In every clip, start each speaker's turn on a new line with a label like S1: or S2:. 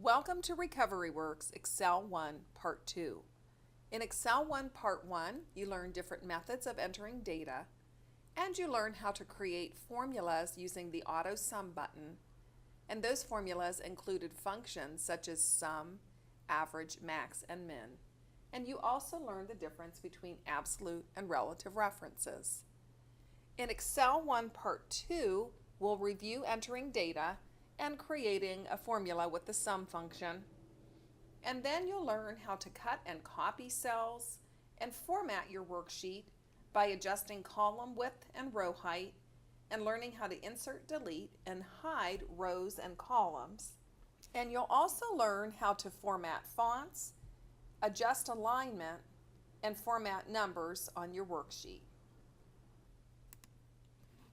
S1: Welcome to Recovery Works Excel 1 Part 2. In Excel 1 Part 1, you learn different methods of entering data, and you learn how to create formulas using the Auto Sum button, and those formulas included functions such as sum, average, max, and min. And you also learn the difference between absolute and relative references. In Excel 1 Part 2, we'll review entering data and creating a formula with the sum function. And then you'll learn how to cut and copy cells and format your worksheet by adjusting column width and row height and learning how to insert, delete, and hide rows and columns. And you'll also learn how to format fonts, adjust alignment, and format numbers on your worksheet.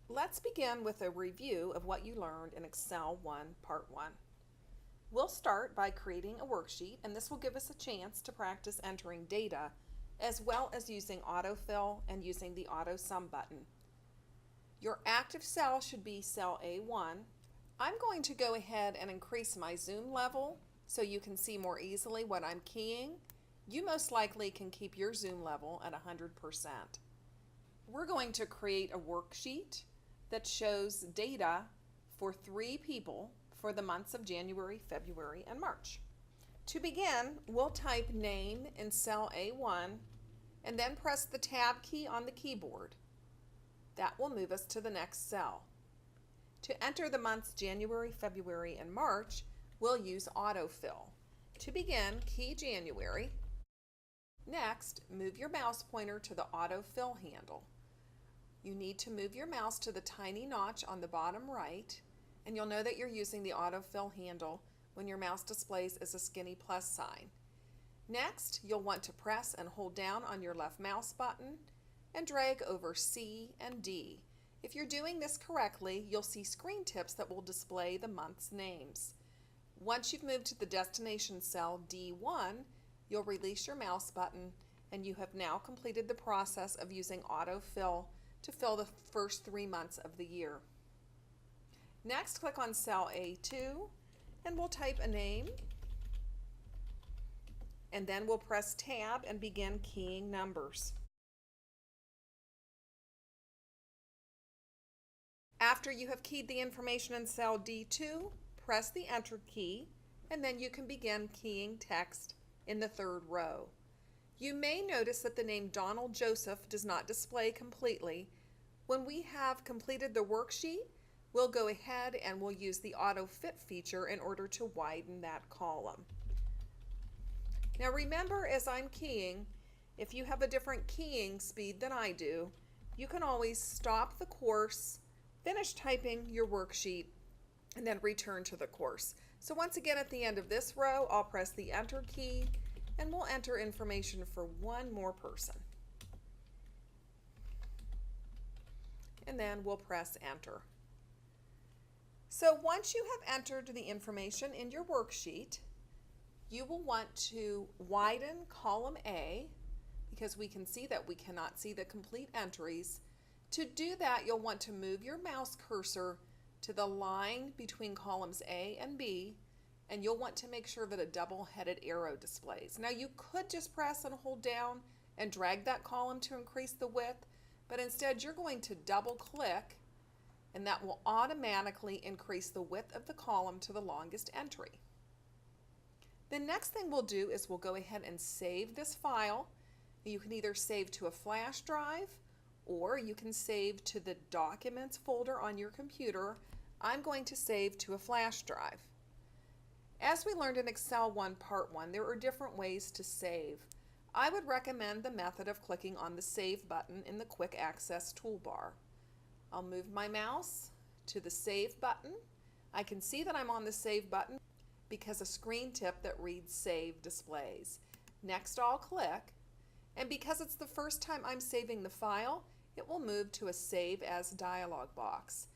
S1: Let's begin with a review of what you learned in Excel 1 Part 1. We'll start by creating a worksheet, and this will give us a chance to practice entering data as well as using autofill and using the auto sum button. Your active cell should be cell A1. I'm going to go ahead and increase my zoom level so you can see more easily what I'm keying. You most likely can keep your zoom level at 100%. We're going to create a worksheet that shows data for 3 people for the months of January, February, and March. To begin, we'll type name in cell A1 and then press the tab key on the keyboard. That will move us to the next cell. To enter the months January, February, and March, we'll use autofill. To begin, key January. Next, move your mouse pointer to the autofill handle. You need to move your mouse to the tiny notch on the bottom right, and you'll know that you're using the autofill handle when your mouse displays as a skinny plus sign. Next, you'll want to press and hold down on your left mouse button and drag over C and D. If you're doing this correctly, you'll see screen tips that will display the month's names. Once you've moved to the destination cell D1, you'll release your mouse button, and you have now completed the process of using autofill to fill the first 3 months of the year. Next, click on cell A2 and we'll type a name, and then we'll press tab and begin keying numbers. After you have keyed the information in cell D2, press the enter key, and then you can begin keying text in the 3rd row. You may notice that the name Donald Joseph does not display completely. When we have completed the worksheet, we'll go ahead and we'll use the auto fit feature in order to widen that column. Now remember, as I'm keying, if you have a different keying speed than I do, you can always stop the course, finish typing your worksheet, and then return to the course. So once again, at the end of this row, I'll press the enter key, and we'll enter information for one more person. And then we'll press enter. So once you have entered the information in your worksheet, you will want to widen column A because we can see that we cannot see the complete entries. To do that, you'll want to move your mouse cursor to the line between columns A and B, and you'll want to make sure that a double-headed arrow displays. Now you could just press and hold down and drag that column to increase the width, but instead you're going to double-click, and that will automatically increase the width of the column to the longest entry. The next thing we'll do is we'll go ahead and save this file. You can either save to a flash drive or you can save to the Documents folder on your computer. I'm going to save to a flash drive. As we learned in Excel 1 Part 1, there are different ways to save. I would recommend the method of clicking on the Save button in the Quick Access toolbar. I'll move my mouse to the Save button. I can see that I'm on the Save button because a screen tip that reads Save displays. Next, I'll click, and because it's the first time I'm saving the file, it will move to a Save As dialog box.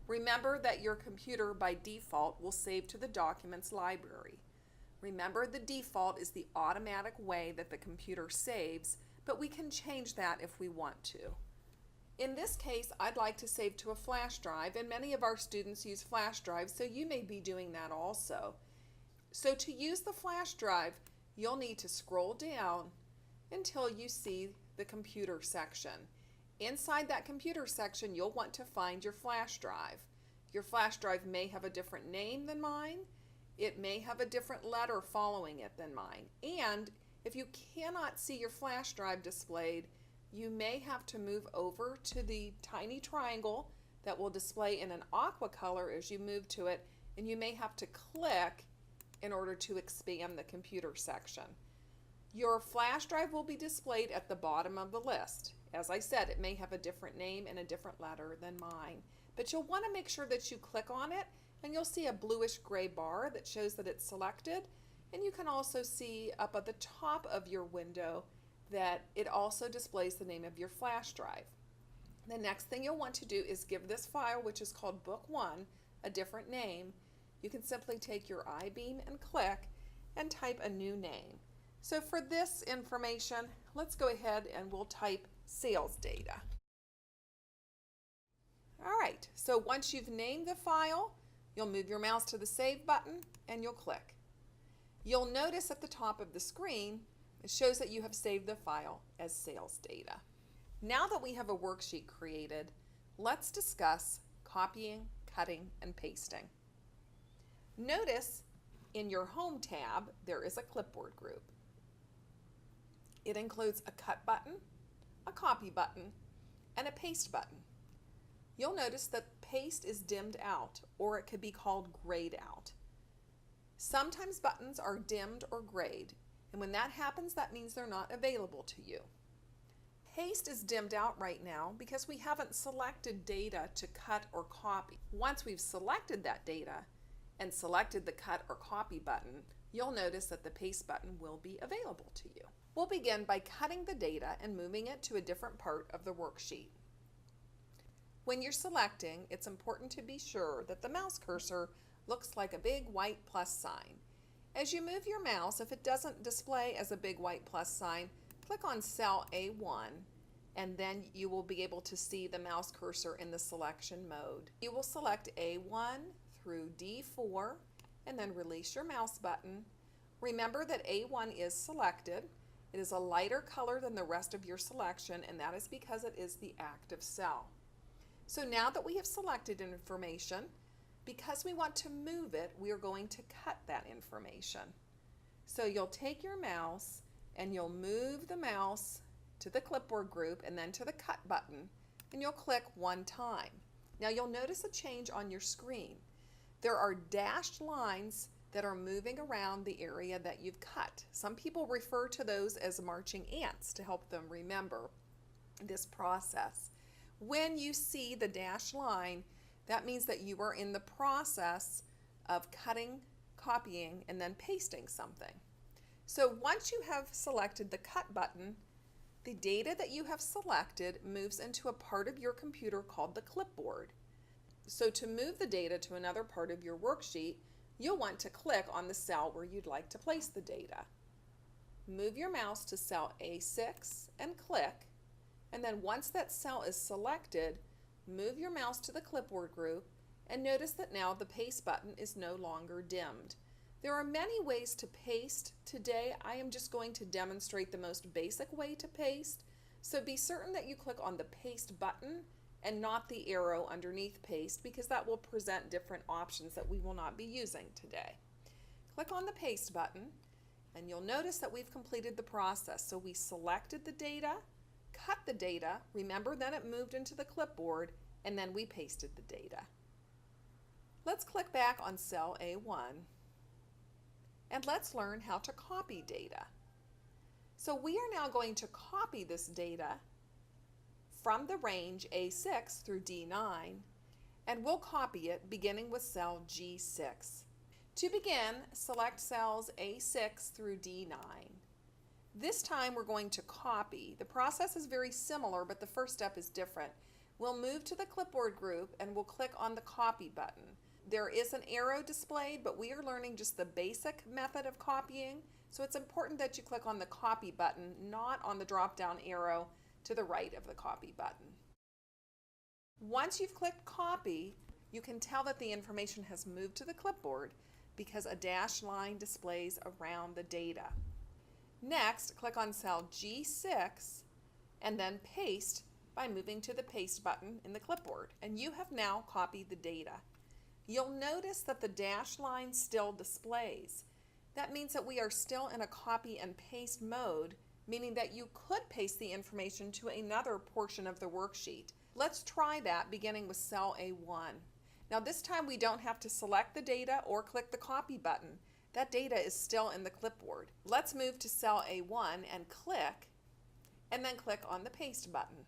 S1: Remember that your computer by default will save to the Documents library. Remember, the default is the automatic way that the computer saves, but we can change that if we want to. In this case, I'd like to save to a flash drive, and many of our students use flash drives, so you may be doing that also. So to use the flash drive, you'll need to scroll down until you see the computer section. Inside that computer section, you'll want to find your flash drive. Your flash drive may have a different name than mine. It may have a different letter following it than mine. And if you cannot see your flash drive displayed, you may have to move over to the tiny triangle that will display in an aqua color as you move to it, and you may have to click in order to expand the computer section. Your flash drive will be displayed at the bottom of the list. As I said, it may have a different name and a different letter than mine, but you'll want to make sure that you click on it, and you'll see a bluish gray bar that shows that it's selected. And you can also see up at the top of your window that it also displays the name of your flash drive. The next thing you'll want to do is give this file, which is called Book 1, a different name. You can simply take your I-beam and click and type a new name. So for this information, let's go ahead and we'll type sales data. All right, so once you've named the file, you'll move your mouse to the Save button and you'll click. You'll notice at the top of the screen, it shows that you have saved the file as sales data. Now that we have a worksheet created, let's discuss copying, cutting, and pasting. Notice in your Home tab, there is a clipboard group. It includes a cut button, a copy button, and a paste button. You'll notice that paste is dimmed out, or it could be called grayed out. Sometimes buttons are dimmed or grayed, and when that happens, that means they're not available to you. Paste is dimmed out right now because we haven't selected data to cut or copy. Once we've selected that data and selected the cut or copy button, you'll notice that the paste button will be available to you. We'll begin by cutting the data and moving it to a different part of the worksheet. When you're selecting, it's important to be sure that the mouse cursor looks like a big white plus sign. As you move your mouse, if it doesn't display as a big white plus sign, click on cell A1 and then you will be able to see the mouse cursor in the selection mode. You will select A1 through D4 and then release your mouse button. Remember that A1 is selected. It is a lighter color than the rest of your selection, and that is because it is the active cell. So now that we have selected information, because we want to move it, we are going to cut that information. So you'll take your mouse and you'll move the mouse to the clipboard group and then to the cut button, and you'll click one time. Now you'll notice a change on your screen. There are dashed lines that are moving around the area that you've cut. Some people refer to those as marching ants to help them remember this process. When you see the dashed line, that means that you are in the process of cutting, copying, and then pasting something. So once you have selected the cut button, the data that you have selected moves into a part of your computer called the clipboard. So to move the data to another part of your worksheet, you'll want to click on the cell where you'd like to place the data. Move your mouse to cell A6 and click, and then once that cell is selected, move your mouse to the clipboard group and notice that now the paste button is no longer dimmed. There are many ways to paste. Today I am just going to demonstrate the most basic way to paste, so be certain that you click on the paste button and not the arrow underneath paste, because that will present different options that we will not be using today. Click on the paste button and you'll notice that we've completed the process. So we selected the data, cut the data, remember then it moved into the clipboard, and then we pasted the data. Let's click back on cell A1 and let's learn how to copy data. So we are now going to copy this data from the range A6 through D9, and we'll copy it beginning with cell G6. To begin, select cells A6 through D9. This time we're going to copy. The process is very similar, but the first step is different. We'll move to the clipboard group and we'll click on the copy button. There is an arrow displayed, but we are learning just the basic method of copying, so it's important that you click on the copy button, not on the drop-down arrow to the right of the copy button. Once you've clicked copy, you can tell that the information has moved to the clipboard. because a dashed line displays around the data. Next, click on cell G6 and then paste by moving to the paste button in the clipboard, and you have now copied the data. You'll notice that the dashed line still displays. That means that we are still in a copy and paste mode, meaning that you could paste the information to another portion of the worksheet. Let's try that beginning with cell A1. Now this time we don't have to select the data or click the copy button. That data is still in the clipboard. Let's move to cell A1 and then click on the paste button.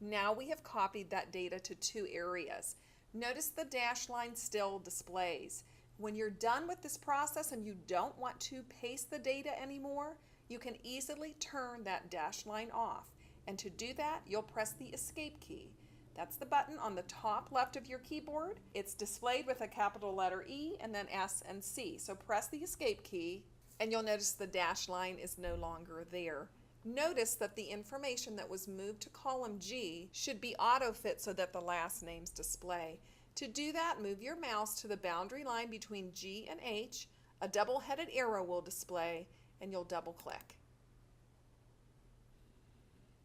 S1: Now we have copied that data to two areas. Notice the dashed line still displays. When you're done with this process and you don't want to paste the data anymore, you can easily turn that dashed line off. And to do that, you'll press the escape key. That's the button on the top left of your keyboard. It's displayed with a capital letter E and then S and C. So press the escape key and you'll notice the dashed line is no longer there. Notice that the information that was moved to column G should be auto-fit so that the last names display. To do that, move your mouse to the boundary line between G and H. A double-headed arrow will display and you'll double-click.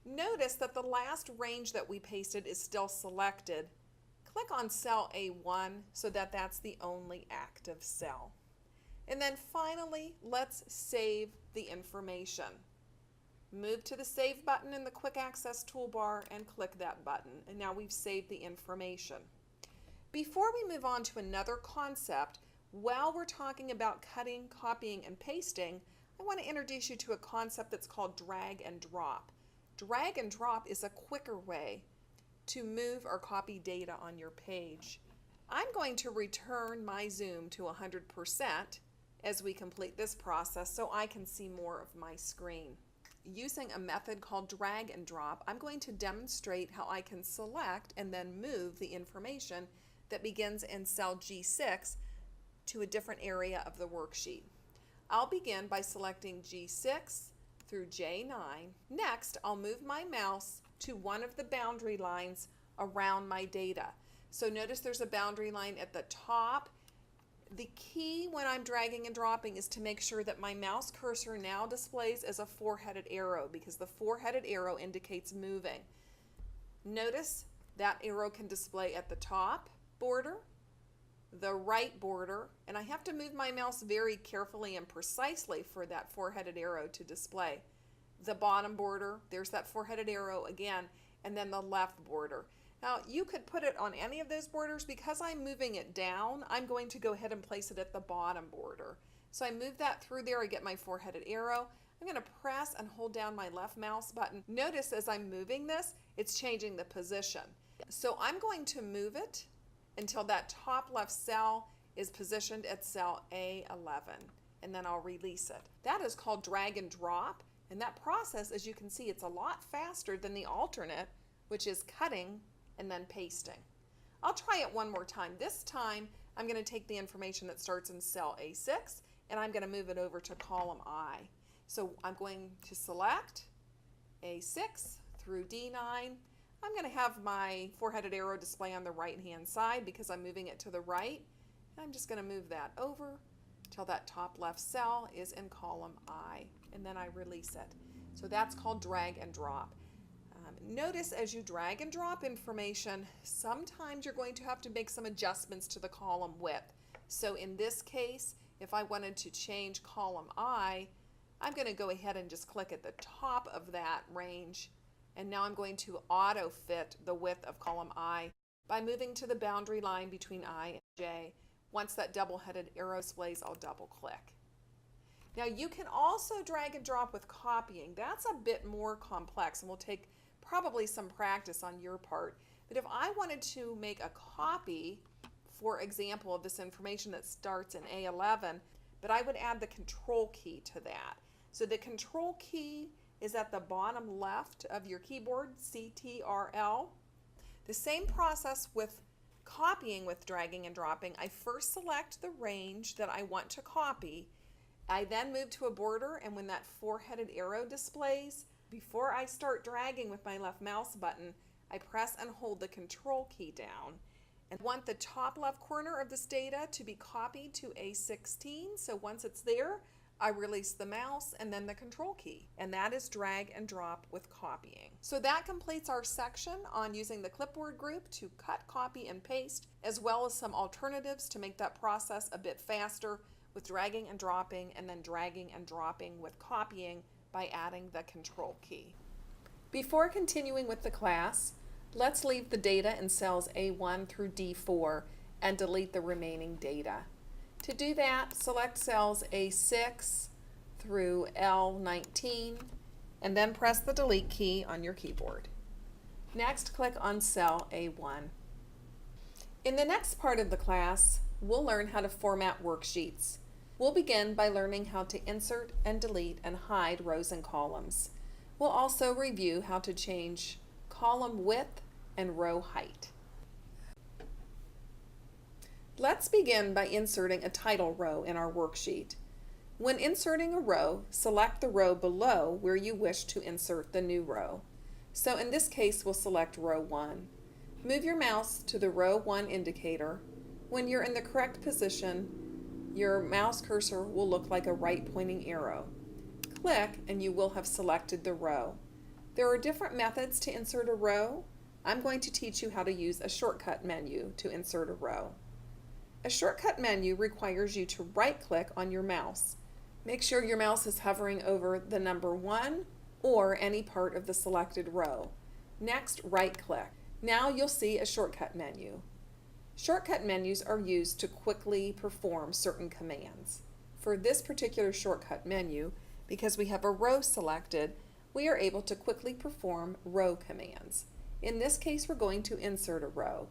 S1: Notice that the last range that we pasted is still selected. Click on cell A1 so that that's the only active cell. And then finally, let's save the information. Move to the Save button in the Quick Access toolbar and click that button. And now we've saved the information. Before we move on to another concept, while we're talking about cutting, copying, and pasting, I want to introduce you to a concept that's called drag and drop. Drag and drop is a quicker way to move or copy data on your page. I'm going to return my zoom to 100% as we complete this process so I can see more of my screen. Using a method called drag and drop, I'm going to demonstrate how I can select and then move the information that begins in cell G6 to a different area of the worksheet. I'll begin by selecting G6 through J9. Next, I'll move my mouse to one of the boundary lines around my data. So notice there's a boundary line at the top. The key when I'm dragging and dropping is to make sure that my mouse cursor now displays as a four-headed arrow because the four-headed arrow indicates moving. Notice that arrow can display at the top border, the right border, and I have to move my mouse very carefully and precisely for that four-headed arrow to display. The bottom border, there's that four-headed arrow again, and then the left border. Now you could put it on any of those borders. Because I'm moving it down, I'm going to go ahead and place it at the bottom border. So I move that through there, I get my four-headed arrow. I'm going to press and hold down my left mouse button. Notice as I'm moving this, it's changing the position. So I'm going to move it until that top left cell is positioned at cell A11, and then I'll release it. That is called drag and drop, and that process, as you can see, it's a lot faster than the alternate, which is cutting and then pasting. I'll try it one more time. This time, I'm going to take the information that starts in cell A6, and I'm going to move it over to column I. So I'm going to select A6 through D9. I'm going to have my four-headed arrow display on the right-hand side because I'm moving it to the right. And I'm just going to move that over till that top left cell is in column I, and then I release it. So that's called drag and drop. Notice as you drag and drop information, sometimes you're going to have to make some adjustments to the column width. So in this case, if I wanted to change column I, I'm going to go ahead and just click at the top of that range. And now I'm going to auto fit the width of column I by moving to the boundary line between I and J. Once that double-headed arrow displays, I'll double click. Now you can also drag and drop with copying. That's a bit more complex and will take probably some practice on your part. But if I wanted to make a copy, for example, of this information that starts in A11, but I would add the control key to that. So the control key is at the bottom left of your keyboard, CTRL. The same process with copying with dragging and dropping. I first select the range that I want to copy. I then move to a border, and when that four-headed arrow displays, before I start dragging with my left mouse button, I press and hold the control key down, and want the top left corner of this data to be copied to A16. So once it's there, I release the mouse and then the control key, and that is drag and drop with copying. So that completes our section on using the clipboard group to cut, copy, and paste, as well as some alternatives to make that process a bit faster with dragging and dropping, and then dragging and dropping with copying by adding the control key. Before continuing with the class, let's leave the data in cells A1 through D4 and delete the remaining data. To do that, select cells A6 through L19 and then press the delete key on your keyboard. Next, click on cell A1. In the next part of the class, we'll learn how to format worksheets. We'll begin by learning how to insert and delete and hide rows and columns. We'll also review how to change column width and row height. Let's begin by inserting a title row in our worksheet. When inserting a row, select the row below where you wish to insert the new row. So in this case, we'll select row 1. Move your mouse to the row 1 indicator. When you're in the correct position, your mouse cursor will look like a right pointing arrow. Click and you will have selected the row. There are different methods to insert a row. I'm going to teach you how to use a shortcut menu to insert a row. A shortcut menu requires you to right-click on your mouse. Make sure your mouse is hovering over the number 1 or any part of the selected row. Next, right-click. Now you'll see a shortcut menu. Shortcut menus are used to quickly perform certain commands. For this particular shortcut menu, because we have a row selected, we are able to quickly perform row commands. In this case, we're going to insert a row.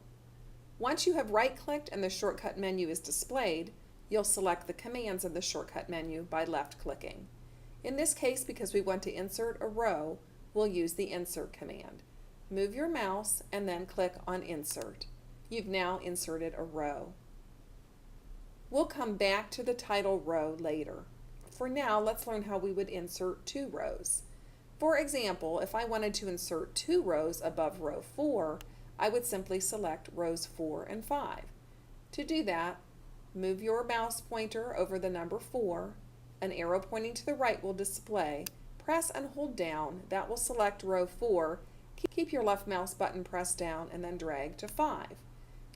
S1: Once you have right-clicked and the shortcut menu is displayed, you'll select the commands of the shortcut menu by left-clicking. In this case, because we want to insert a row, we'll use the insert command. Move your mouse and then click on insert. You've now inserted a row. We'll come back to the title row later. For now, let's learn how we would insert 2 rows. For example, if I wanted to insert 2 rows above row 4, I would simply select rows 4 and 5. To do that, move your mouse pointer over the number 4. An arrow pointing to the right will display. Press and hold down. That will select row 4. Keep your left mouse button pressed down and then drag to 5.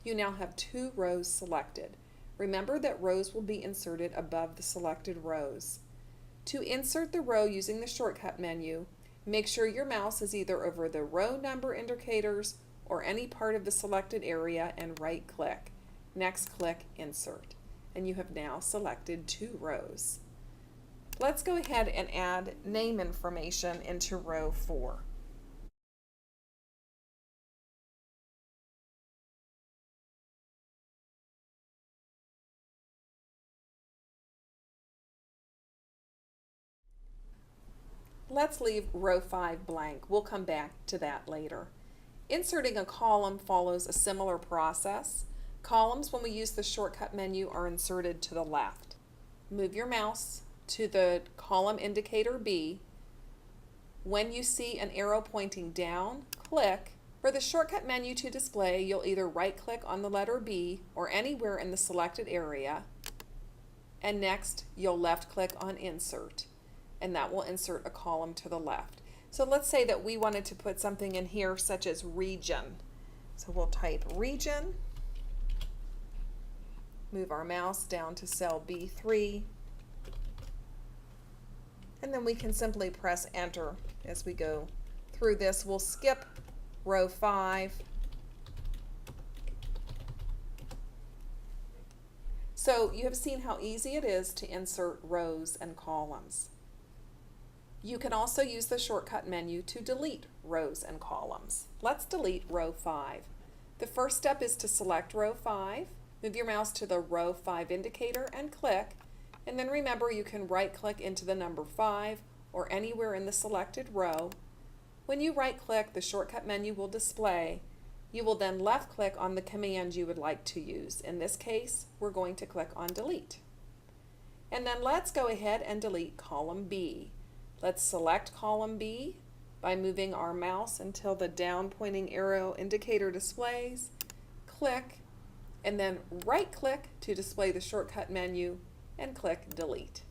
S1: You now have 2 rows selected. Remember that rows will be inserted above the selected rows. To insert the row using the shortcut menu, make sure your mouse is either over the row number indicators or any part of the selected area and right-click. Next, click Insert, and you have now selected 2 rows. Let's go ahead and add name information into row 4. Let's leave row 5 blank. We'll come back to that later. Inserting a column follows a similar process. Columns, when we use the shortcut menu, are inserted to the left. Move your mouse to the column indicator B. When you see an arrow pointing down, click. For the shortcut menu to display, you'll either right-click on the letter B or anywhere in the selected area, and next you'll left-click on Insert, and that will insert a column to the left. So let's say that we wanted to put something in here such as region. So we'll type region, move our mouse down to cell B3, and then we can simply press enter as we go through this. We'll skip row 5. So you have seen how easy it is to insert rows and columns. You can also use the shortcut menu to delete rows and columns. Let's delete row 5. The first step is to select row 5, move your mouse to the row 5 indicator and click, and then remember you can right-click into the number 5 or anywhere in the selected row. When you right-click, the shortcut menu will display. You will then left-click on the command you would like to use. In this case, we're going to click on delete. And then let's go ahead and delete column B. Let's select column B by moving our mouse until the down pointing arrow indicator displays. Click and then right-click to display the shortcut menu and click Delete.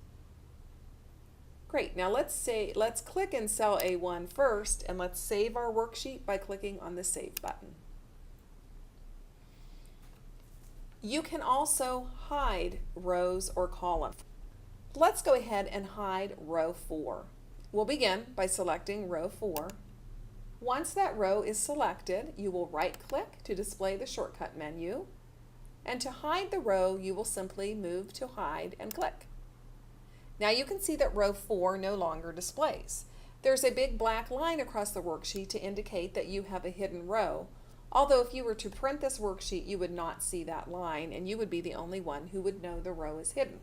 S1: Great, now let's click in cell A1 first, and let's save our worksheet by clicking on the Save button. You can also hide rows or columns. Let's go ahead and hide row 4. We'll begin by selecting row 4. Once that row is selected, you will right-click to display the shortcut menu, and to hide the row, you will simply move to Hide and click. Now you can see that row 4 no longer displays. There's a big black line across the worksheet to indicate that you have a hidden row, although if you were to print this worksheet, you would not see that line, and you would be the only one who would know the row is hidden.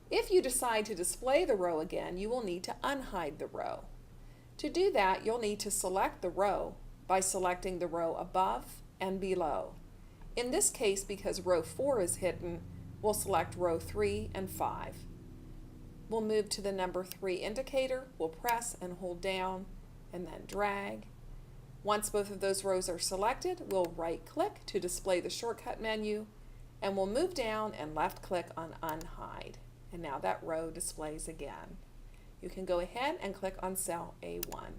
S1: If you decide to display the row again, you will need to unhide the row. To do that, you'll need to select the row by selecting the row above and below. In this case, because row 4 is hidden, we'll select row 3 and 5. We'll move to the number 3 indicator, we'll press and hold down and then drag. Once both of those rows are selected, we'll right-click to display the shortcut menu, and we'll move down and left-click on Unhide. And now that row displays again. You can go ahead and click on cell A1.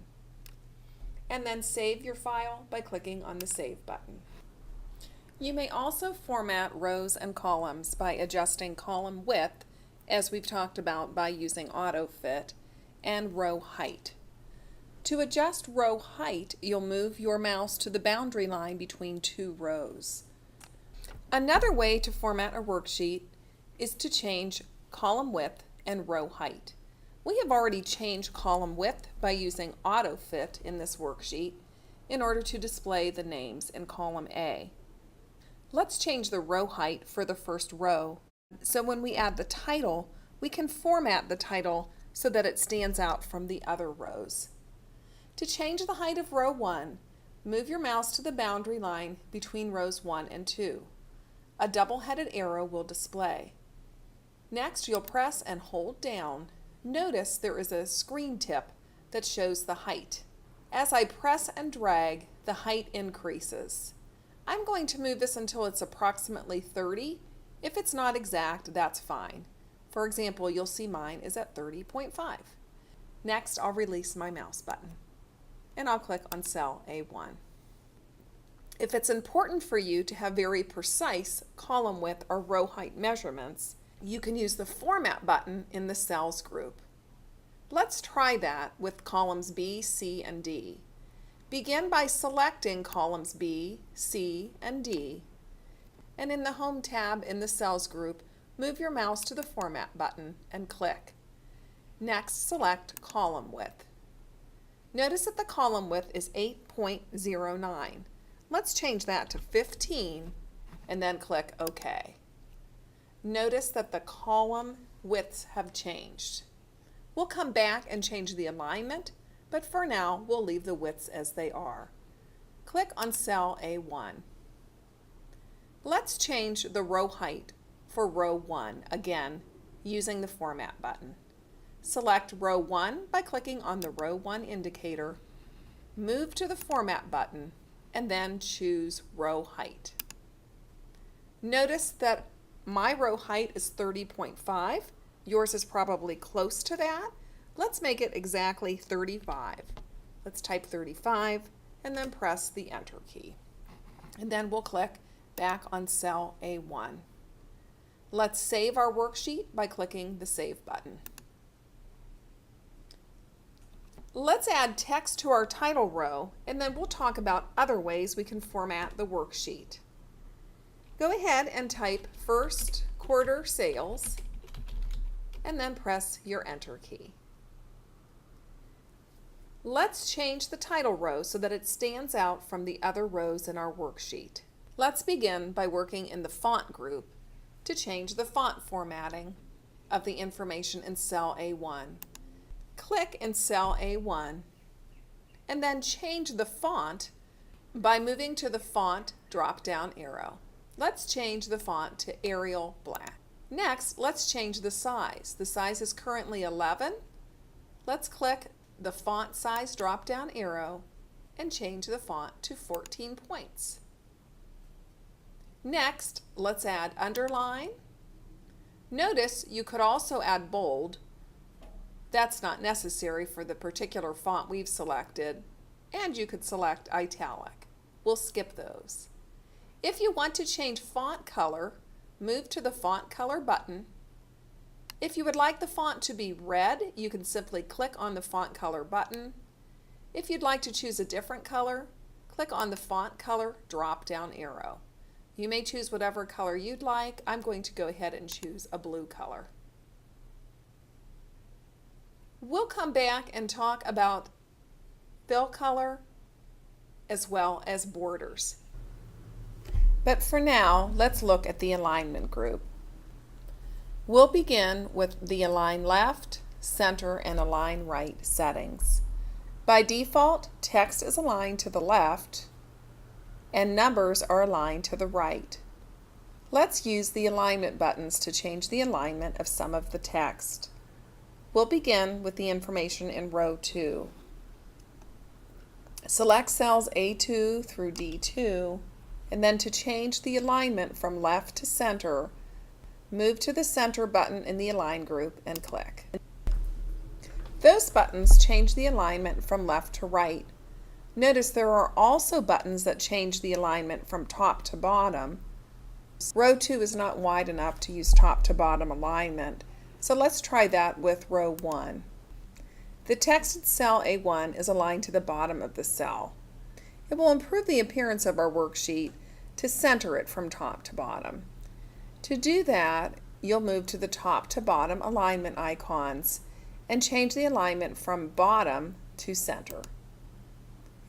S1: And then save your file by clicking on the Save button. You may also format rows and columns by adjusting column width, as we've talked about by using AutoFit, and row height. To adjust row height, you'll move your mouse to the boundary line between two rows. Another way to format a worksheet is to change column width and row height. We have already changed column width by using AutoFit in this worksheet in order to display the names in column A. Let's change the row height for the first row. So when we add the title, we can format the title so that it stands out from the other rows. To change the height of row 1, move your mouse to the boundary line between rows 1 and 2. A double-headed arrow will display. Next, you'll press and hold down. Notice there is a screen tip that shows the height. As I press and drag, the height increases. I'm going to move this until it's approximately 30. If it's not exact, that's fine. For example, you'll see mine is at 30.5. Next, I'll release my mouse button, and I'll click on cell A1. If it's important for you to have very precise column width or row height measurements, you can use the Format button in the Cells group. Let's try that with columns B, C, and D. Begin by selecting columns B, C, and D, and in the Home tab in the Cells group, move your mouse to the Format button and click. Next, select Column Width. Notice that the column width is 8.09. Let's change that to 15 and then click OK. Notice that the column widths have changed. We'll come back and change the alignment, but for now we'll leave the widths as they are. Click on cell A1. Let's change the row height for row 1, again using the Format button. Select row 1 by clicking on the row 1 indicator, move to the Format button, and then choose row height. Notice that my row height is 30.5. Yours is probably close to that. Let's make it exactly 35. Let's type 35 and then press the Enter key. And then we'll click back on cell A1. Let's save our worksheet by clicking the Save button. Let's add text to our title row, and then we'll talk about other ways we can format the worksheet. Go ahead and type first quarter sales, and then press your Enter key. Let's change the title row so that it stands out from the other rows in our worksheet. Let's begin by working in the Font group to change the font formatting of the information in cell A1. Click in cell A1 and then change the font by moving to the Font drop-down arrow. Let's change the font to Arial Black. Next, let's change the size. The size is currently 11. Let's click the Font Size drop-down arrow and change the font to 14 points. Next, let's add underline. Notice you could also add bold. That's not necessary for the particular font we've selected, and you could select italic. We'll skip those. If you want to change font color, move to the Font Color button. If you would like the font to be red, you can simply click on the Font Color button. If you'd like to choose a different color, click on the Font Color drop-down arrow. You may choose whatever color you'd like. I'm going to go ahead and choose a blue color. We'll come back and talk about fill color as well as borders. But for now, let's look at the alignment group. We'll begin with the align left, center, and align right settings. By default, text is aligned to the left and numbers are aligned to the right. Let's use the alignment buttons to change the alignment of some of the text. We'll begin with the information in row 2. Select cells A2 through D2, and then to change the alignment from left to center, move to the center button in the align group and click. Those buttons change the alignment from left to right. Notice there are also buttons that change the alignment from top to bottom. Row 2 is not wide enough to use top to bottom alignment, so let's try that with row 1. The texted cell A1 is aligned to the bottom of the cell. It will improve the appearance of our worksheet to center it from top to bottom. To do that, you'll move to the top to bottom alignment icons and change the alignment from bottom to center.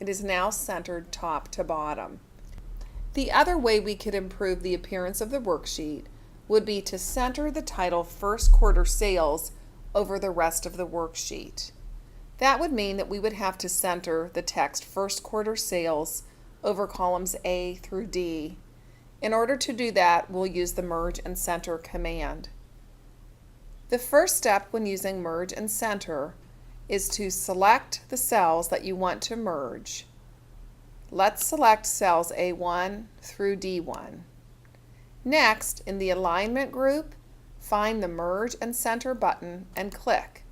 S1: It is now centered top to bottom. The other way we could improve the appearance of the worksheet would be to center the title First Quarter Sales over the rest of the worksheet. That would mean that we would have to center the text First Quarter Sales over columns A through D. In order to do that, we'll use the Merge and Center command. The first step when using Merge and Center is to select the cells that you want to merge. Let's select cells A1 through D1. Next, in the alignment group, find the Merge and Center button and click.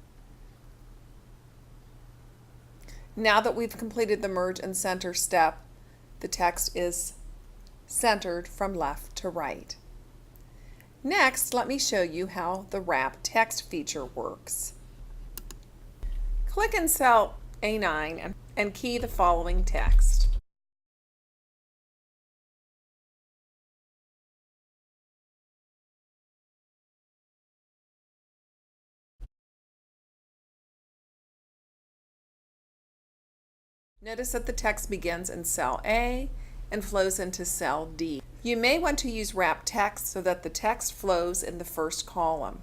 S1: Now that we've completed the Merge and Center step, the text is centered from left to right. Next, let me show you how the Wrap Text feature works. Click in cell A9 and key the following text. Notice that the text begins in cell A and flows into cell D. You may want to use wrap text so that the text flows in the first column.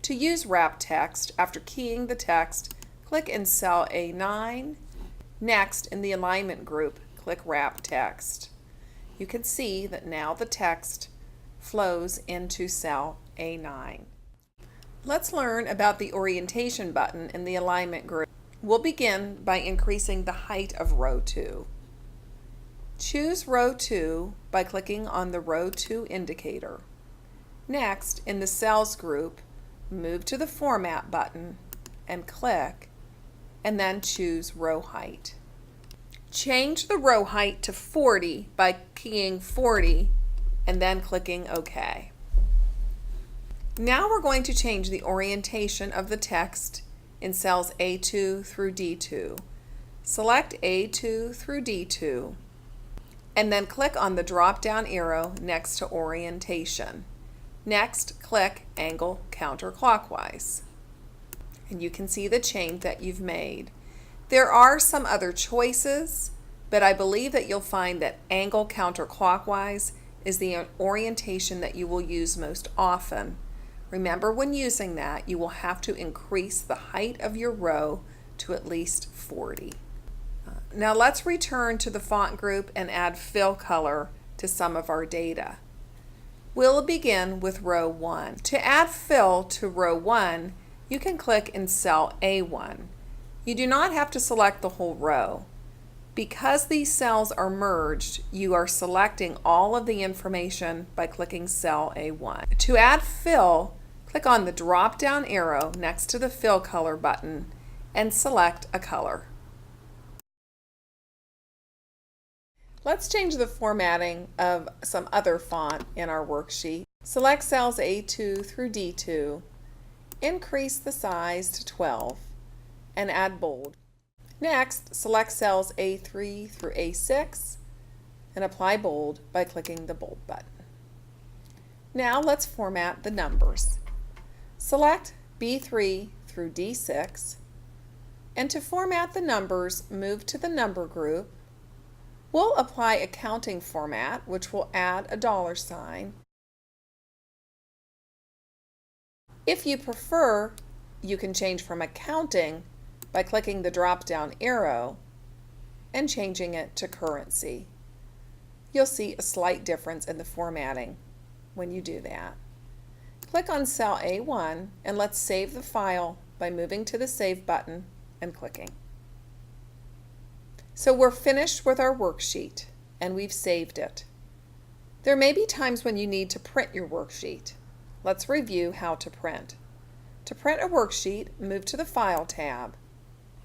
S1: To use wrap text, after keying the text, click in cell A9. Next, in the alignment group, click Wrap Text. You can see that now the text flows into cell A9. Let's learn about the orientation button in the alignment group. We'll begin by increasing the height of row 2. Choose row 2 by clicking on the row 2 indicator. Next, in the cells group, move to the Format button and click, and then choose row height. Change the row height to 40 by keying 40 and then clicking OK. Now we're going to change the orientation of the text in cells A2 through D2. Select A2 through D2 and then click on the drop-down arrow next to Orientation. Next, click Angle Counterclockwise. And you can see the change that you've made. There are some other choices, but I believe that you'll find that Angle Counterclockwise is the orientation that you will use most often. Remember, when using that, you will have to increase the height of your row to at least 40. Now let's return to the font group and add fill color to some of our data. We'll begin with row 1. To add fill to row 1, you can click in cell A1. You do not have to select the whole row. Because these cells are merged, you are selecting all of the information by clicking cell A1. To add fill, click on the drop-down arrow next to the Fill Color button and select a color. Let's change the formatting of some other font in our worksheet. Select cells A2 through D2, increase the size to 12, and add bold. Next, select cells A3 through A6 and apply bold by clicking the bold button. Now let's format the numbers. Select B3 through D6, and to format the numbers, move to the number group. We'll apply a counting format, which will add a $sign. If you prefer, you can change from accounting by clicking the drop-down arrow and changing it to currency. You'll see a slight difference in the formatting when you do that. Click on cell A1 and let's save the file by moving to the Save button and clicking. So we're finished with our worksheet and we've saved it. There may be times when you need to print your worksheet. Let's review how to print. To print a worksheet, move to the File tab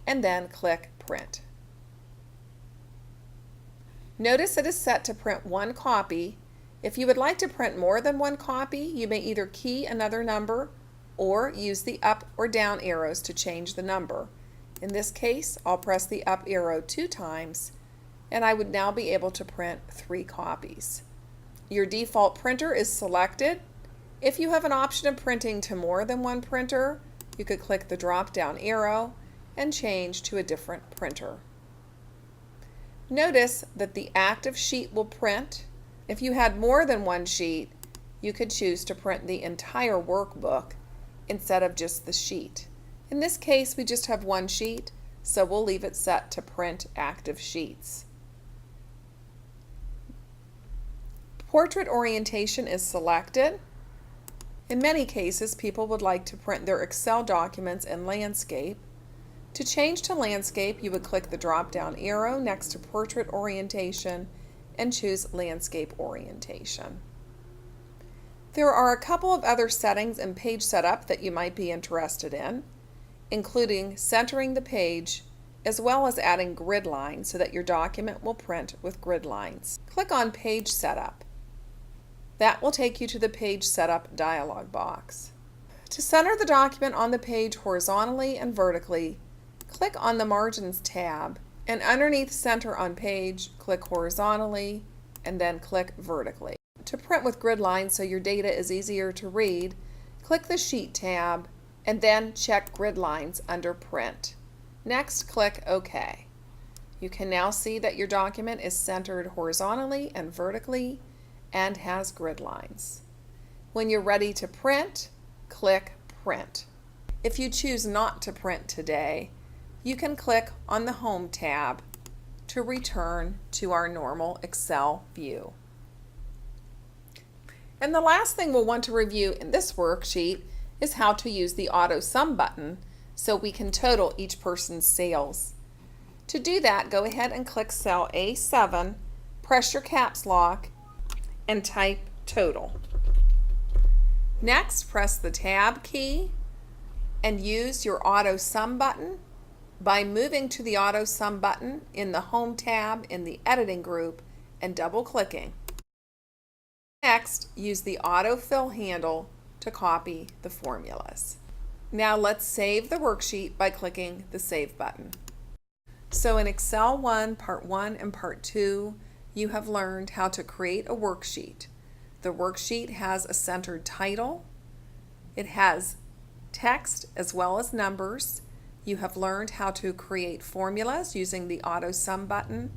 S1: and then click Print. Notice it is set to print one copy. If you would like to print more than one copy, you may either key another number or use the up or down arrows to change the number. In this case, I'll press the up arrow 2 times and I would now be able to print 3 copies. Your default printer is selected. If you have an option of printing to more than one printer, you could click the drop-down arrow and change to a different printer. Notice that the active sheet will print. If you had more than one sheet, you could choose to print the entire workbook instead of just the sheet. In this case, we just have one sheet, so we'll leave it set to print active sheets. Portrait orientation is selected. In many cases, people would like to print their Excel documents in landscape. To change to landscape, you would click the drop-down arrow next to portrait orientation and choose landscape orientation. There are a couple of other settings in page setup that you might be interested in, including centering the page, as well as adding grid lines so that your document will print with grid lines. Click on Page Setup. That will take you to the Page Setup dialog box. To center the document on the page horizontally and vertically, click on the Margins tab, and underneath Center on Page, click horizontally and then click vertically. To print with grid lines so your data is easier to read, click the Sheet tab and then check Grid Lines under Print. Next, click OK. You can now see that your document is centered horizontally and vertically and has grid lines. When you're ready to print, click Print. If you choose not to print today, you can click on the Home tab to return to our normal Excel view. And the last thing we'll want to review in this worksheet is how to use the Auto Sum button so we can total each person's sales. To do that, go ahead and click cell A7, press your caps lock, and type total. Next, press the Tab key and use your Auto Sum button by moving to the Auto Sum button in the Home tab in the Editing group and double-clicking. Next, use the Autofill handle to copy the formulas. Now let's save the worksheet by clicking the Save button. So in Excel 1, Part 1 and Part 2, you have learned how to create a worksheet. The worksheet has a centered title. It has text as well as numbers. You have learned how to create formulas using the Auto Sum button,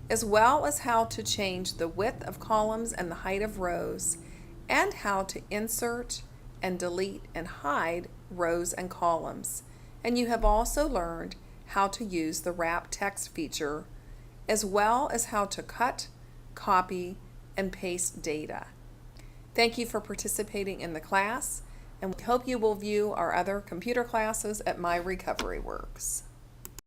S1: as well as how to change the width of columns and the height of rows, and how to insert and delete and hide rows and columns. And you have also learned how to use the Wrap Text feature, as well as how to cut, copy, and paste data. Thank you for participating in the class, and we hope you will view our other computer classes at My Recovery Works.